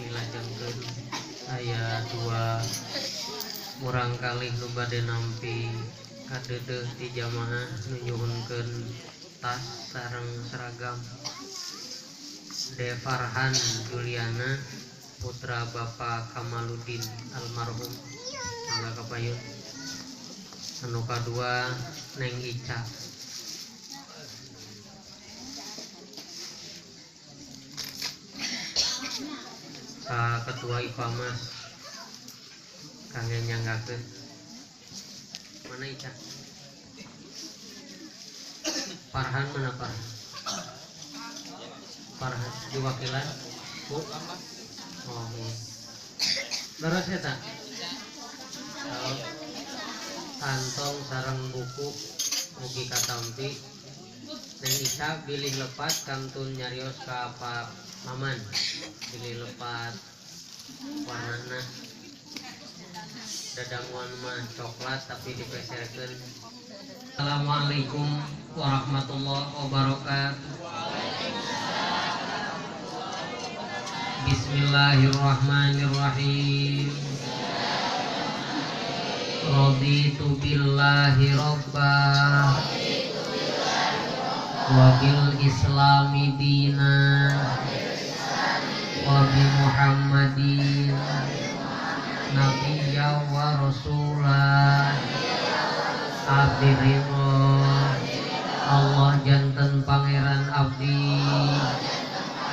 dilajengkeun aya 2 urang kalih nu bade nampi kadeudeuh di jamaah nu nyuhunkeun tas sareng seragam. De Farhan Juliana putra Bapak Kamaluddin almarhum mangga kapayun. Anu kadua Neng Ica. Ka Ketua Ipamas kangge nyanggakeun. Mana Ica? Farhan mana Farhan? Farhan diwakilan Bu? Oh iya. Leres eta? Oh. Kantong sareng buku mugi katampi. Neng Ica bilih lepat kantun nyarios ka Pak Maman. Bilih lepat warnana dadanguan mah coklat tapi dipeserkeun. Assalamualaikum warahmatullahi wabarakatuh. Bismillahirrahmanirrahim. Raditu billahi rabbah wa bil islami dinan wa bi Muhammadin nabiyya wa rasulah. Abdi ridho Allah janten pangeran abdi.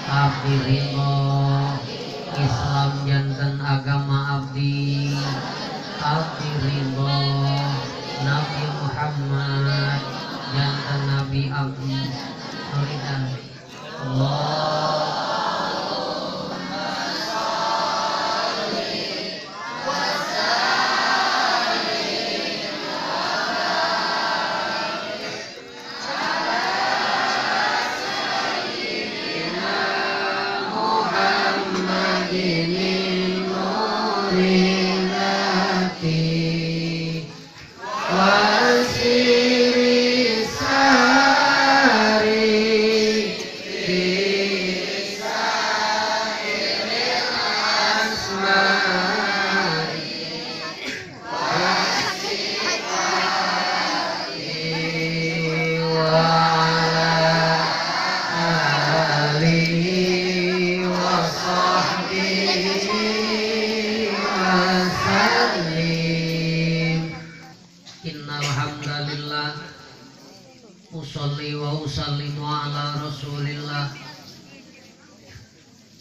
Abdi ridho Islam janten agama abdi. Abdi ridho Nabi Muhammad janten nabi abdi. Solidan Allah.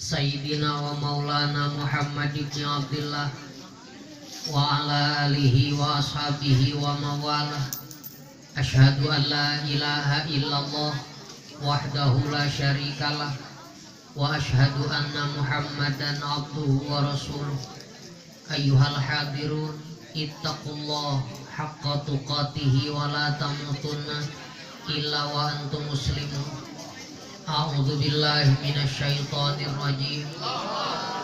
Sayyidina wa maulana Muhammad ibn Abdullah wa ala alihi wa ashabihi wa mawala. Asyhadu an la ilaha illallah wahdahu la syarikalah wa asyhadu anna Muhammadan abduhu wa rasuluh. Ayyuhal hadirun ittaqullah haqqa tuqatihi wa la tamutunna illa wa antum muslimun. A'udzu billahi minasyaitonir rajim.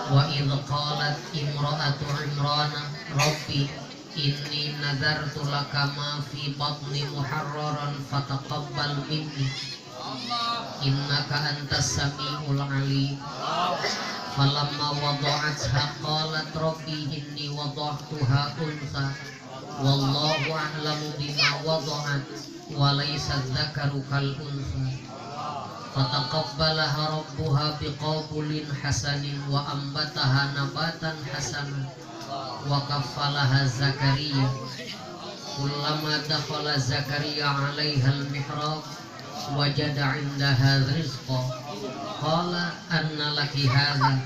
Wa idh qalat imra'atu Imrana rabbi inni nadartu laka ma fi batni muharraran fataqabbal minni innaka antas samiul alim. Falamma wada'atha qalat rabbi inni wada'tuha untha wallahu a'lamu bima wada'at wa laysa dzakaru kal untha. Fataqabbalaha rabbuha biqabulin hasanin wa ambataha nabatan hasanan wa kaffalaha Zakaria. Kullama dakhala Zakaria 'alaiha al-mihrab wajada 'indaha rizqa qala anna laki hadha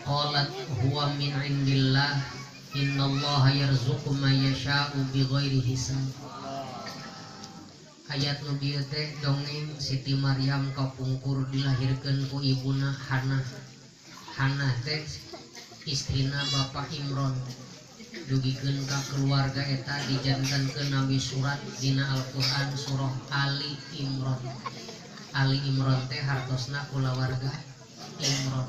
qalat huwa min 'indillah innallaha yarzuqu man yasha'u bighairi hisab. Ayat nu dieu teh dongeng Siti Maryam kapungkur dilahirkeun ku ibuna Hana. Hana teh istrina Bapak Imron. Dugikeun ka keluarga eta dijantankeun nabi surat dina Al-Qur'an surah Ali Imron. Ali Imron teh hartosna kulawarga Imron.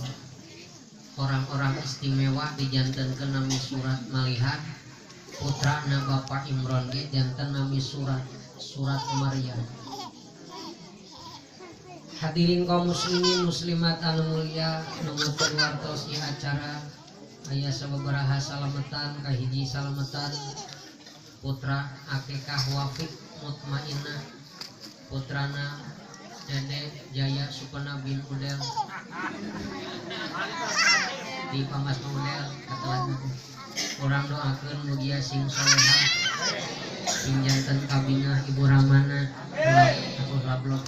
Orang-orang istimewa dijantankeun nabi surat malihan putrana Bapak Imron ge janten nabi surat Maryam. Hadirin kaum muslimin muslimat anu mulia numutkeun wartos ieu acara aya sababaraha salametan kahiji salametan putra akikah Wafiq Mutmainnah putrana Dede Jaya Supena bin Udel di Pamas Udel katelan urang doakeun mugia sing salehah sing janten kabinah Ibu Ramana aku lablok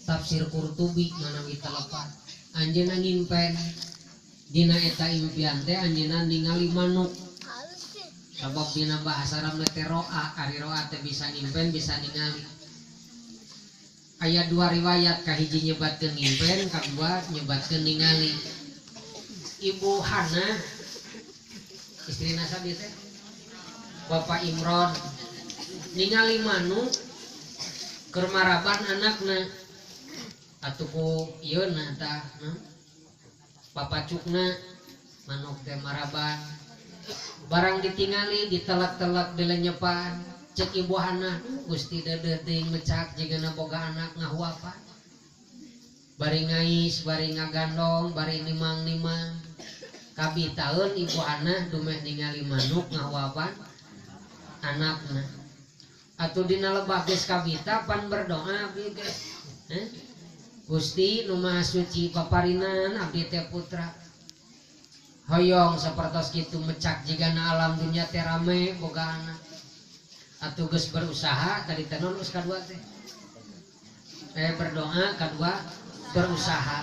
tafsir Qurtubi manawi telepat anjeunna ngimpen dina eta impian teh anjeunna ningali manuk sabab dina bahasa Arab teh roa ari roa teh bisa ngimpen bisa ningali aya dua riwayat kahiji nyebatkeun ngimpen kadua nyebatkeun ningali Ibu Hana istrina sabi teh Bapak Imron ningali manuk keur maraban anakna atuh ieu na tah papacukna manuk teh maraban barang ditingali ditelak-telak dilenyepan cek Ibu Hana Gusti Dede teuing mecak jigana boga anak ngahuapan bari ngais bari ngagandong bari nimang-nimang kabitaeun Ibu Hana dumeh ningali manuk ngahuapan anakna atuh dina lebah geus kabita pan berdoa abdi geus Gusti nu Maha Suci paparinan abdi teh putra hoyong sapertos kitu mecak jigana alam dunya teh rame boga anak atuh geus berusaha tadi teh non kadua teh berdoa kadua berusaha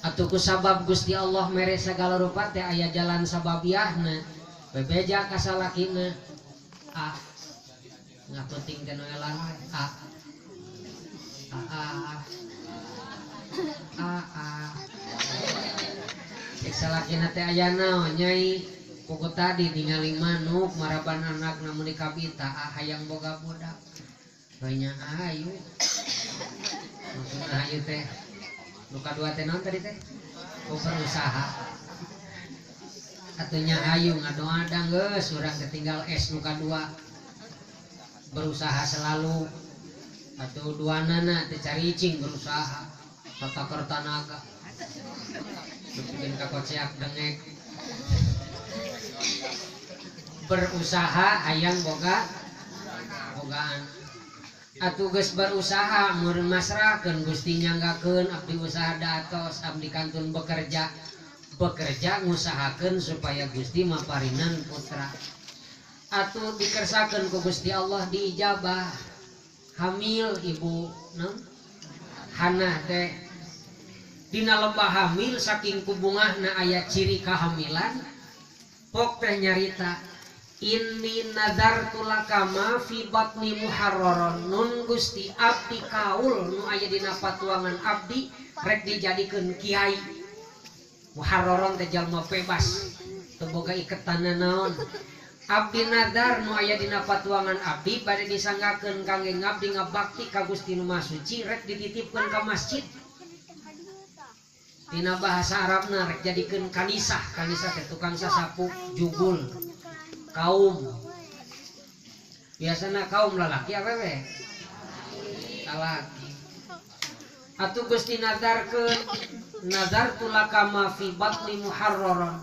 atuh ku sabab Gusti Allah mere sagala rupa teh aya jalan sababiahna bebeja ka salakina ngaputing teh noelan cek salakina teh aya naon nyai kuku tadi ningali manuk maraban anak namun dikabita hayang boga budak banyak ayu maksudna ayu teh nu kadua teh naon tadi teh ku berusaha atunya ayu ngadoa-ada geus urang ketinggal es nu kadua berusaha selalu atau duanana teh caricing berusaha tata kertanaga bikin kakoceak dengek berusaha hayang bogaan atuh geus berusaha meureun masrakeun Gusti nyanggakeun abdi usaha datos abdi kantun bekerja ngusahakeun supaya Gusti maparinan putra atuh dikersakeun ku Gusti Allah diijabah hamil Ibu Hana teh dina lembah hamil saking kubungahna aya ciri kehamilan pok teh nyarita inni nadartu laka ma fi batni muharraron nun Gusti abdi kaul nu aya dina patuangan abdi rek dijadikeun kiai muharraron teh jalma bebas teu boga iketanna naon abdi nadar nu aya dina patuangan abdi bade disanggakeun kangge ngabdi ngabakti ka Gusti nu Maha Suci rek dititipkeun ka masjid dina bahasa Arabna rek jadikeun kanisah teh tukang sasapu jugul kaum biasana kaum lalaki awewe lalaki atuh Gusti nadarkeun nadartu laka ma fi batni muharraron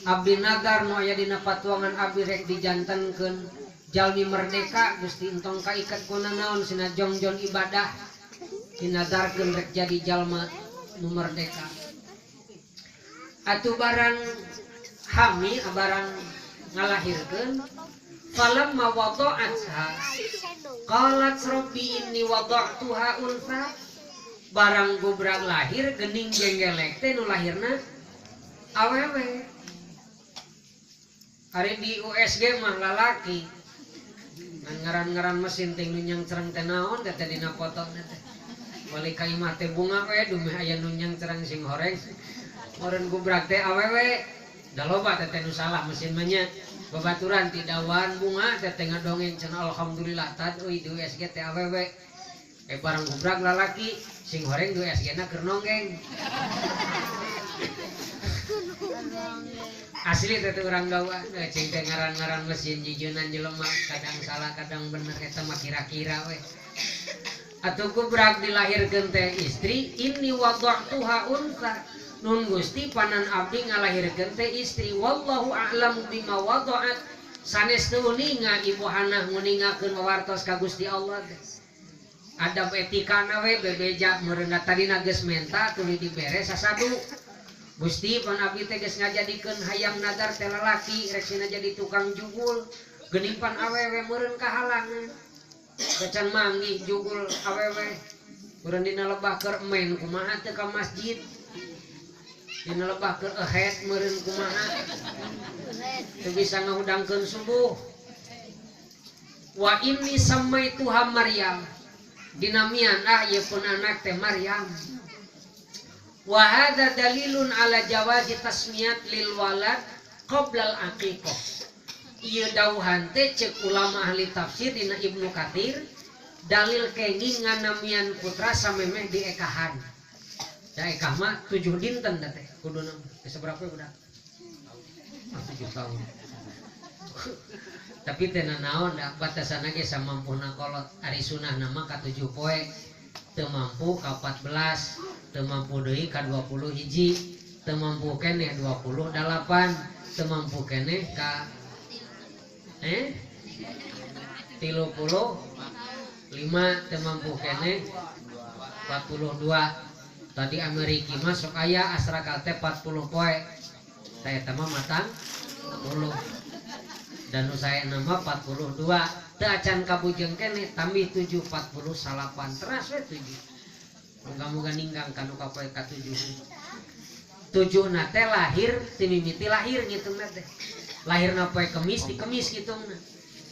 abdi nadar nu aya dina patuangan abdi rek dijantenkeun jalmi merdeka Gusti entong kaiket kuna naon sina jongjon ibadah dinadarkeun rek jadi jalma nu merdeka atuh barang hami barang ngalahirkeun falamma wada'atha qalat rabbi inni wada'tuha unsa barang gubrak lahir geuning jenggelek teh nu lahirna awewe hari di USG mah lalaki ngaran-ngaran mesin teh nunyang cereng teh naon teh dina foto teh balik ka imah teh bunga we dumeh aya nunyang cereng sing horeng meureun gubrak teh awewe da loba teh nu salah mesin mah nya babaturan ti dawan bunga teh ngadongeng cenah alhamdulillah tad euy di USG teh awewe barang gubrak lalaki sing horeng di USG na keur nonggeng asli teh urang gawa cing teh ngaran-ngaran mesin jijeunan jelema kadang salah kadang bener eta mah kira-kira we atuh kubrak dilahirkeun teh istri inni wada'tuha unsa nun Gusti panan abdi ngalahirkeun teh istri wallahu a'lamu bima wada'at sanes teu uninga ibu hana nguningakeun wawartos ka Gusti Allah teh adab etikana we bebeja meureun tadina geus menta tuluy dibere sasadu Gusti pan abdi teh geus ngajadikeun hayam nadar teh lalaki rek sina jadi tukang jugul geuning pan awewe meureun kahalangan kecan manggih jugul awewe meureun dina lebah keur men kumaha teu ka masjid dina lebah keur ahead meureun kumaha teu bisa ngahudangkeun subuh wa inni samaituha Maryam dinamian ieu pun anak teh Maryam wa hadza dalilun ala jawazi tasmiyat lil walad qabla al aqiqah ieu dawuhan teh ceuk ulama ahli tafsir dina Ibnu Katsir dalil kenging nganamian putra samemeh di ekahan da ekah mah 7 dinten da teh kuduna seberapa budak 7 tahun tapi teh naon da batasanna ge samampuna kolot ari sunah nama ka 7 poe teu mampu ka 14 teu mampu deui ka 20 hiji teu mampu keneh 28 teu mampu keneh ka 35 teu mampu keneh 42 tadi Amerika mah sok aya asrakal teh 40 poe saya teh mah matang 40 dan saya nama 42 teu acan kabujeng keneh tambih 7 40 salapan teras we 7 moga-moga ninggang kanu kapoe ka 7 nate lahir ti mimiti lahir ngitungna teh lahirna poe Kemis di Kemis ngitungna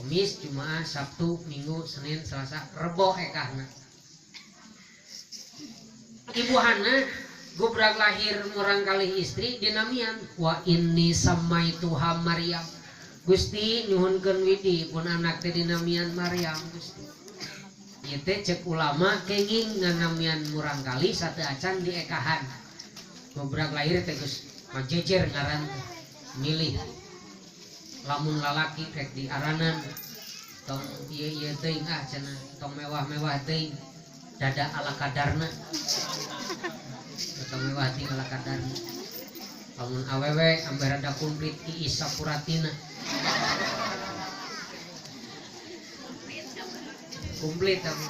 Kemis Jumaah Sabtu Minggu Senin Selasa Rebo ekahna ibu hana gubrak lahir murang kalih istri dinamian wa inni samaituha Maryam Gusti nyuhunkeun widi pun anak teh dinamian Maryam Gusti ieu teh ceuk ulama kenging nganamian murang kali sateu acan di ekahan gubrak lahir teh geus majejer ngaran milih lamun lalaki rek diaranan tong ieu teuing cenah tong mewah-mewah teuing dada ala kadarna tong mewah teuing ala kadarna lamun awewe ambe rada kumplit Iis Sapuratina komplit tapi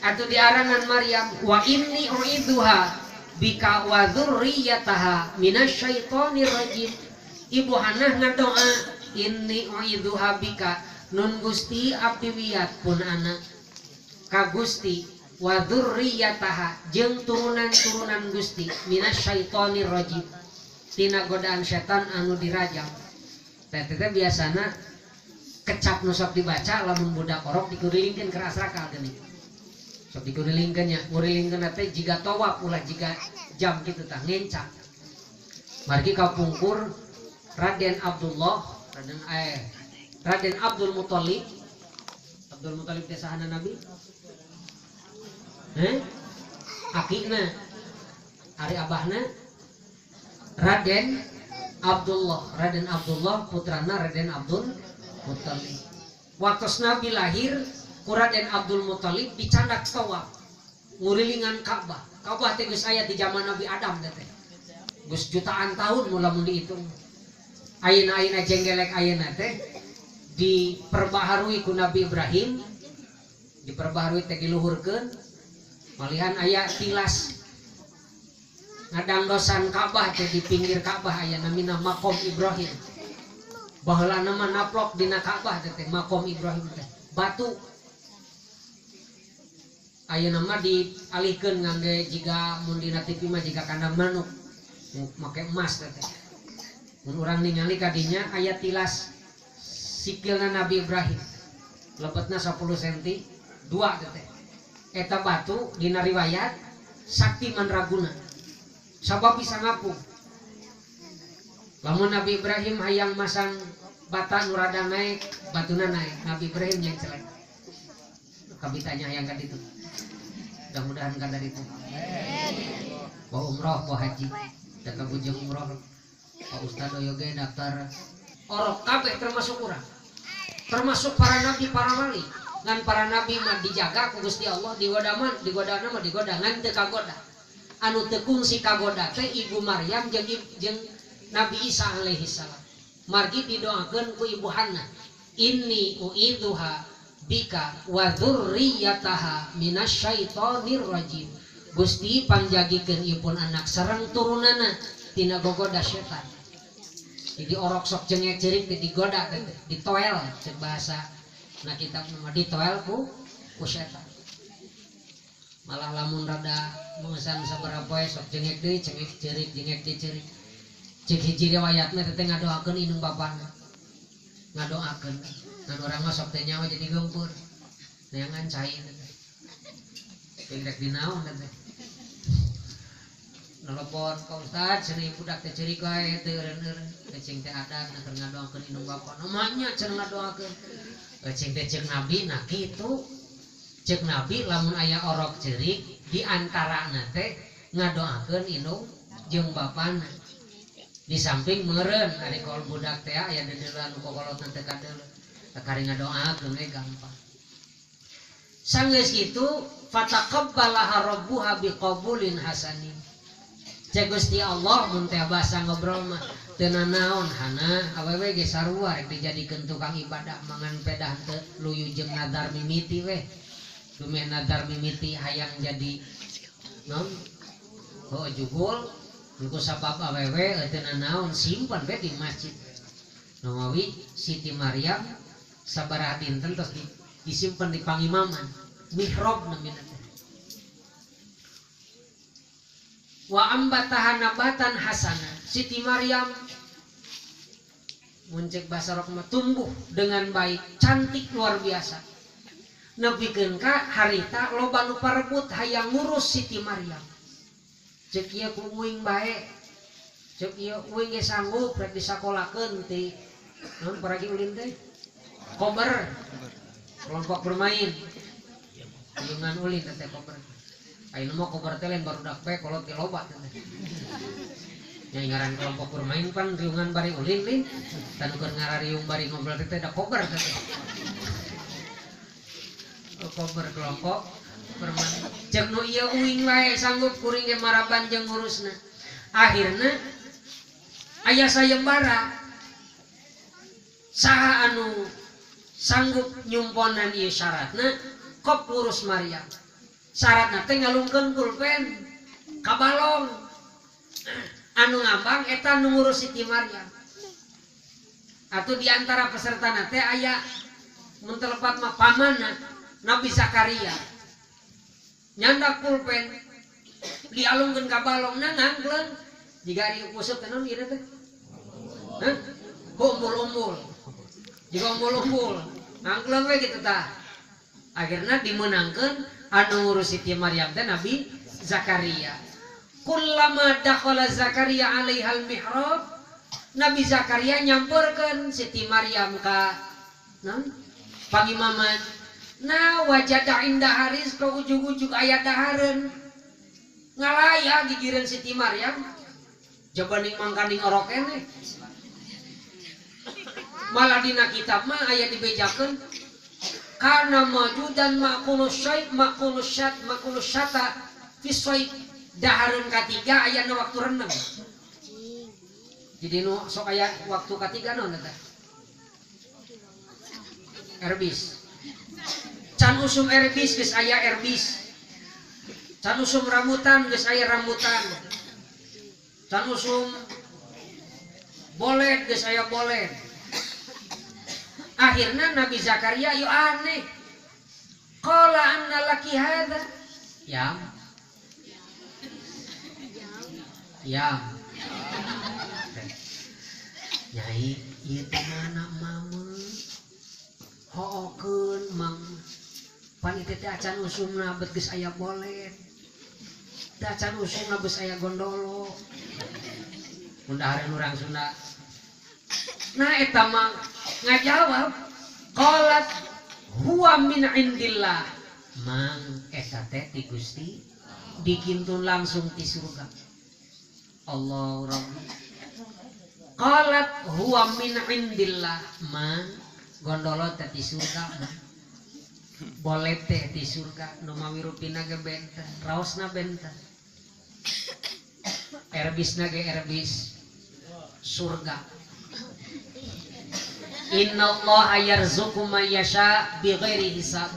atuh diaranan Maryam wa inni uidzuha bika wa dzurriyyataha minasyaitonir rajim ibu hanah ngadoa inni uidzuha bika nun Gusti abdi wiat pun anak ka Gusti wa dzurriyyataha jeung turunan-turunan Gusti minasyaitonir rajim tina godaan setan anu dirajam teh biasana kecap nu sok dibaca lamun budak orok dikurilingkeun ke asrakal geuning sok dikurilingkeun nya ngurilingkeun teh jiga tawaf ulah jiga jam kitu tah ngencak margi kapungkur Raden Abdul Muthalib teh sahana Nabi akina ari abahna Raden Abdullah putrana Raden Abdul Muthalib. Waktu Nabi lahir, Raden Abdul Muthalib dicandak tawaf, ngurilingan Ka'bah. Ka'bah teh geus aya di zaman Nabi Adam teh. Geus jutaan tahun mula mun dihitung. Ayeuna jenggelek ayeuna teh diperbaharui ku Nabi Ibrahim, diperbaharui teh diluhurkeun. Malihan aya tilas ngadangdosan Ka'bah teh di pinggir Ka'bah aya namina Maqam Ibrahim. Baheula nama naplok dina Ka'bah teh Maqam Ibrahim teh batu ayeuna mah dialihkeun ngangge jiga mun dina TV mah jiga kandang manuk make emas teh mun urang ningali ka dinya aya tilas sikilna Nabi Ibrahim lebetna 10 cm 2 teh eta batu dina riwayat sakti mandraguna sabab bisa ngapung lamun Nabi Ibrahim hayang masang bata nu rada naik batuna naik Nabi Ibrahim yang celek kabitanya hayang ka ditu mudah-mudahan ka dari itu bawa umroh bawa haji da kabujeng umroh Pak Ustad oyoge daftar orok kabeh termasuk urang termasuk para nabi para wali ngan para nabi mah dijaga ku Gusti Allah, digoda mah digoda ngan teu kagoda. Anu teu kungsi kagoda teh Ibu Maryam jeung Nabi Isa alaihi salam. Margi didoakeun ku Ibu Hana, inni uidzuha bika wa dzurriyyataha minasyaitonir rajim. Gusti panjagikeun ipun anak sareng turunana tina gogoda setan. Jadi orok sok jengek cerik digoda ditoel cek bahasa nah kitab nama ditoel ku setan. Malah lamun rada mengesan sabaraha poe sok jengek deui cengek cerik jengek deui cerik. Cek hiji riwayatna teh ngadoakeun indung bapana. Ngadoakeun. Ngan urang mah sok teh nyawa jadi gempur. Neangan cai teh. Pengrek dinaon teh. Nelpon ka Ustad cenah budak teh cerik wae teu eureun-eureun. Cing teh adat keur ngadoakeun indung bapa. Namanya cenah ngadoakeun. Cing teh ceuk Nabi nah kitu. Ceuk Nabi lamun aya orok cerik di antarana teh ngadoakeun indung jeung bapana. Di samping meureun ari kol budak teh aya dedeulan kokolotna teh kadeuleu. Kari ngadoakeun we gampang. Sanggeus kitu fataqabbalaha rabbuha biqabulin hasanin. Cek Gusti Allah mun teh basa ngobrol mah teu nanaon hana awewe ge sarua rek dijadikeun tukang ibadah mangan pedah teu luyu jeung nadar mimiti we. Dumeh nadar mimiti hayang jadi non ho jugul ku sabab awewe teu nanaon simpen we di masjid. Nawawi Siti Maryam sabaraha dinten tos disimpen di pangimaman mihrab namina. Wa ambataha nabatan hasana. Siti Maryam muncek bahasa rok mah tumbuh dengan baik, cantik luar biasa. Nepikeun ka harita loba nu parebut hayang ngurus Siti Maryam. Ceuk ieu ku uing bae. Ceuk ieu uing ge sanggup rek disakolakeun ti naon paragi ulin teh? Kober. Kelompok bermain. Dengan ulin teh kober. Ayeuna mah kober teh lain barudak bae kolot ge loba teh. Nya ngaran kelompok bermain pan riungan bari ulin lin. Tan keur ngarariung bari ngobrol teh da kober teh. Kober kelompok bermain. Ceuk nu ieu uing wae sanggup kuring ge maraban jeung ngurusna. Akhirna aya sayembara. Saha anu sanggup nyumponan ieu syaratna kop ngurus Maryam. Syaratna teh ngalungkeun pulpen kabalong anu ngambang eta nu ngurus Siti Maryam. Atuh di antara pesertana teh aya mun telepat mah pamanna Nabi Zakaria. Nyandak pulpen dialungkeun kabalongna ngangleun jiga ari kusut teh naon ieu teh? Hah? Umbul-umbul. Jiga umbul-umbul. Ngangleun we kitu tah. Akhirna dimenangkeun anu ngurus Siti Maryam teh Nabi Zakaria. Kullama dakhala Zakaria alaihal mihrab, Nabi Zakaria nyamperkeun Siti Maryam ka naon? Pangimaman. Nah wajada indah haris ka ujug-ujug aya dahareun. Ngalaya gigireun Siti Maryam. Jabaning mangkaning orok keneh. Malah dina kitab mah aya dibejakeun karena majudan makulus syata fisoi dahareun katiga ayana waktu renang. Jadi nu sok aya waktu katiga naon eta? Erbis. Can usum erbis geus aya erbis. Can usum rambutan geus aya rambutan. Can usum bolet geus aya bolet. Akhirnya Nabi Zakaria yo aneh. Qala anna laki hadza? Yam. Nyai ieu teh mana mama? Hookeun mang. Pan ieu teh acan usumna bet geus aya bolet. Teh acan usumna geus aya gondolo. Mun dahareun urang Sunda. Nah eta mah ngajawab qalat huwa min indillah. Mang eta teh ti Gusti dikintun langsung ti surga. Allahu Rabbi. Qalat huwa min indillah. Mang gondolo teh ti surga. boleh teh di surga nu mawi rupina ge benten raosna benten erbisna ge erbis surga. Innallaha yarzuqu may yasha bighairi hisab.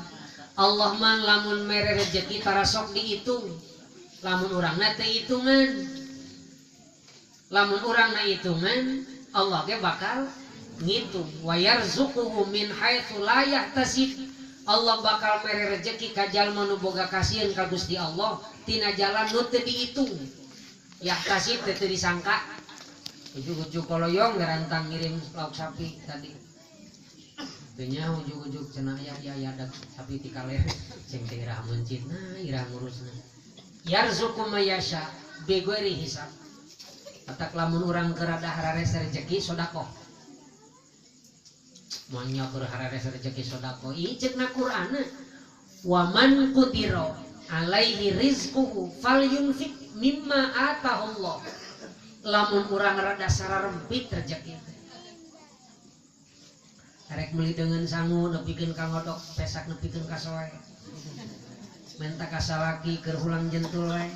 Allah mah lamun mere rezeki tara sok dihitung. Lamun urangna teu hitungan. Lamun urangna hitungan, Allah ge bakal ngitung. Wa yarzuquhu min haitsu la yahtasib. Allah bakal mere rezeki ka jalma nu boga kasieun ka Gusti Allah tina jalan nu teu dihitung. Yahtasib teu disangka. Ujuk-ujuk koloyong garantang ngirim lauk sapi tadi. Tanya ujuk-ujuk cenah ya adag sapi ti kaler sing teh irah mencit nah irah ngurusna. Yarzuqu may yasha bighairi hisab. Atak lamun urang keur ada harares rezeki sedekah. Moalnya keur harares rezeki sedekah. Ieu ceukna Qur'anna. Wa man qudira alaihi rizquhu falyunfiq mimma atahullah. Lamun urang rada sararempit rezeki teh. Arek meuli dengan sangu nepikeun ka ngodok pesak nepikeun ka soe. Menta ka salaki keur hulang jentul we.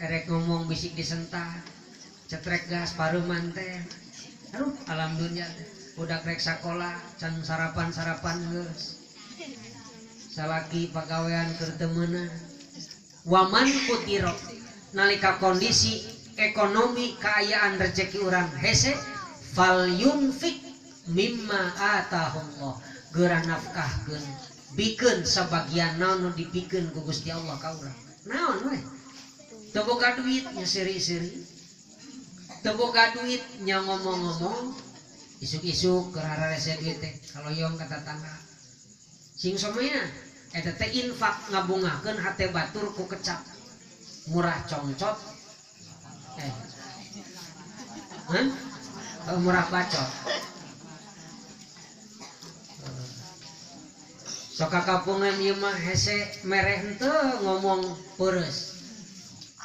Arek ngomong bisik disentak. Cetrek gas pareuman teh. Aduh alhamdulillah budak rek sakola can sarapan-sarapan geus. Salaki pagawean keur teu meunang. Waman kutiro nalika kondisi ekonomi kaayaan rezeki urang hese fal yunfik mimma atahullah geura nafkahkeun bikeun sebagian naon nu dipikeun ku Gusti Allah ka urang. Naon we? Teu boga duit nya seri-seri. Teu boga duit nya ngomong-ngomong. Isuk-isuk keur hararese duit teh kaloyong ka tatangga. Sing somenya eta teh infak ngabungakeun hate batur ku kecap. Murah congcot. Murah bacot. Soka kapungan ieu mah hese mereh henteu ngomong peureuss.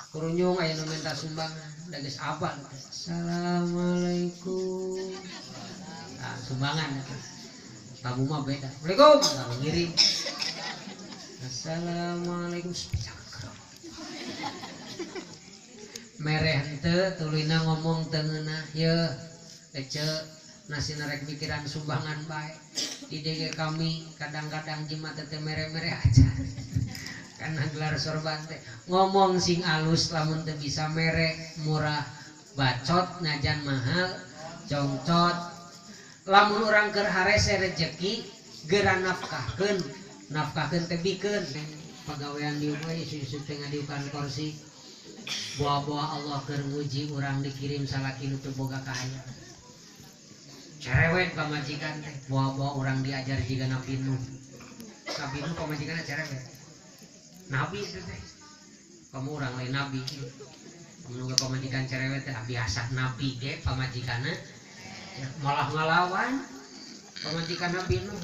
Kurunyung aya nu minta sumbangan, da geus abal teh. Assalamualaikum. Nah, sumbangan eta. Tamu mah beda. Assalamualaikum, kalau ngirim. Assalamualaikum. Mereh henteu tulina ngomong teu ngeunah, yeuh ece nasi narek pikiran sumbangan baik. Di DG kami kadang-kadang jimat teh mere-mere aja karena gelar sorban teh ngomong sing alus lamun teu bisa mere murah bacot najan mahal congcot. Lamun urang keur harese rezeki geura nafkahkeun teh bikeun pagawean dieu we isu-isu teh ngadiukan kursi boa-boa Allah keur nguji urang dikirim salaki nu teu boga kaayaan. Cerewet pamajikan teh bawa orang diajar jiga Nabi Nuh. Nabi Nuh pamajikanna cerewet. Nabi itu teh. Kamu orang lain nabi. Kamu juga pamajikan cerewet teh biasa nabi ge pamajikanna malah ngalawan pamajikan Nabi Nuh.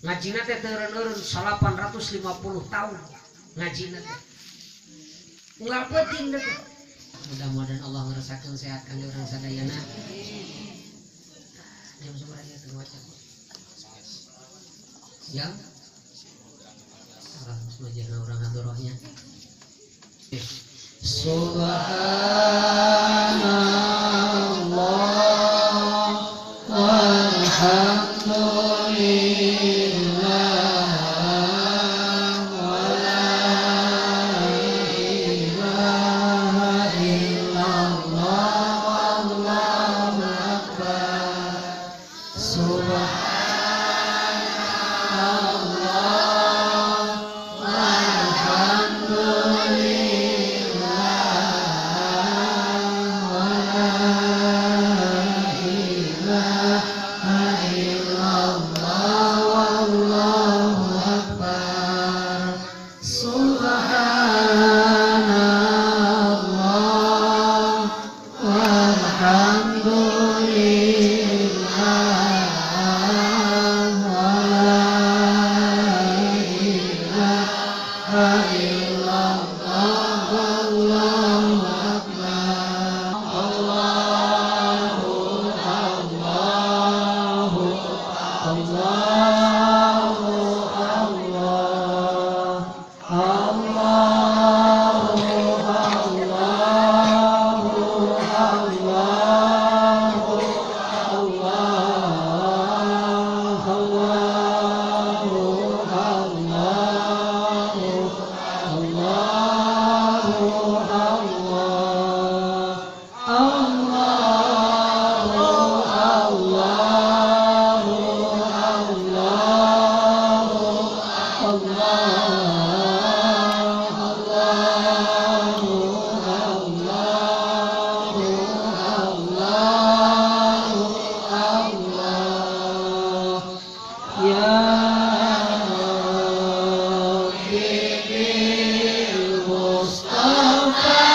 Ngajina teh teureun-eureun 850 tahun ngajina teh. Unggal penting teh. Mudah-mudahan Allah ngerasakeun sehat kangge urang sadayana. Jam seberapa ya tengah jam? Jam? Orang semajana orang hadorohnya. Subhanallah walhamdulillah wa la ilaha illallah wallahu akbar. Subhanallah walhamdulillah Mustafa